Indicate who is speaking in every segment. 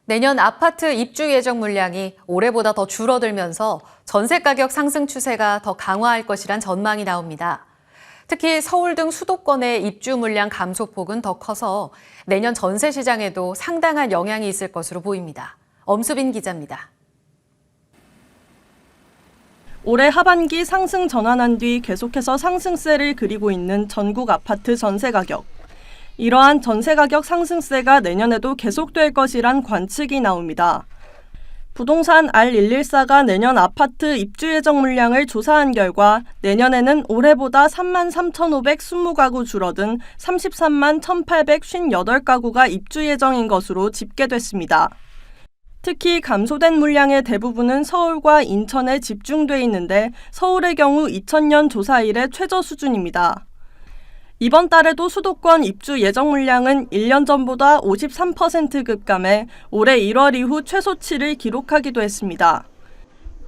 Speaker 1: 내년 아파트 입주 예정 물량이 올해보다 더 줄어들면서 전세 가격 상승 추세가 더 강화할 것이란 전망이 나옵니다. 특히 서울 등 수도권의 입주 물량 감소폭은 더 커서 내년 전세 시장에도 상당한 영향이 있을 것으로 보입니다. 엄수빈 기자입니다.
Speaker 2: 올해 하반기 상승 전환한 뒤 계속해서 상승세를 그리고 있는 전국 아파트 전세 가격. 이러한 전세 가격 상승세가 내년에도 계속될 것이란 관측이 나옵니다. 부동산 R114가 내년 아파트 입주 예정 물량을 조사한 결과 내년에는 올해보다 33,520가구 줄어든 33만 1,858가구가 입주 예정인 것으로 집계됐습니다. 특히 감소된 물량의 대부분은 서울과 인천에 집중돼 있는데 서울의 경우 2000년 조사 이래 최저 수준입니다. 이번 달에도 수도권 입주 예정 물량은 1년 전보다 53% 급감해 올해 1월 이후 최소치를 기록하기도 했습니다.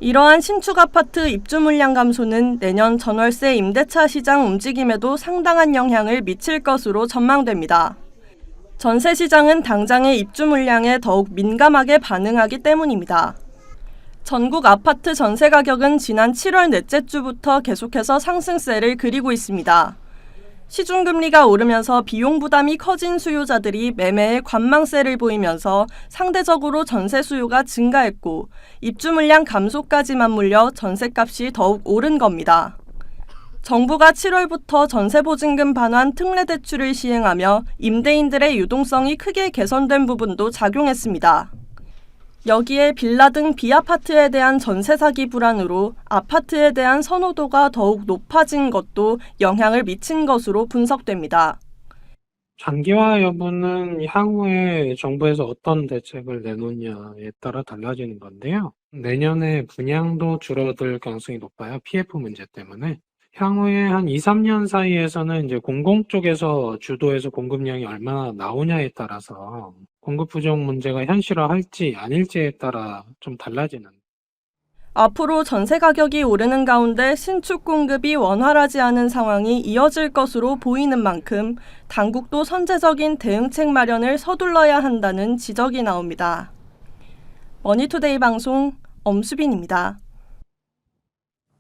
Speaker 2: 이러한 신축 아파트 입주 물량 감소는 내년 전월세 임대차 시장 움직임에도 상당한 영향을 미칠 것으로 전망됩니다. 전세 시장은 당장의 입주 물량에 더욱 민감하게 반응하기 때문입니다. 전국 아파트 전세 가격은 지난 7월 넷째 주부터 계속해서 상승세를 그리고 있습니다. 시중금리가 오르면서 비용 부담이 커진 수요자들이 매매에 관망세를 보이면서 상대적으로 전세 수요가 증가했고 입주 물량 감소까지 맞물려 전세값이 더욱 오른 겁니다. 정부가 7월부터 전세보증금 반환 특례대출을 시행하며 임대인들의 유동성이 크게 개선된 부분도 작용했습니다. 여기에 빌라 등 비아파트에 대한 전세 사기 불안으로 아파트에 대한 선호도가 더욱 높아진 것도 영향을 미친 것으로 분석됩니다.
Speaker 3: 장기화 여부는 향후에 정부에서 어떤 대책을 내놓냐에 따라 달라지는 건데요. 내년에 분양도 줄어들 가능성이 높아요. PF 문제 때문에. 향후에 한 2, 3년 사이에서는 이제 공공 쪽에서 주도해서 공급량이 얼마나 나오냐에 따라서 공급 부족 문제가 현실화할지 아닐지에 따라 좀 달라지는.
Speaker 2: 앞으로 전세 가격이 오르는 가운데 신축 공급이 원활하지 않은 상황이 이어질 것으로 보이는 만큼 당국도 선제적인 대응책 마련을 서둘러야 한다는 지적이 나옵니다. 머니투데이 방송 엄수빈입니다.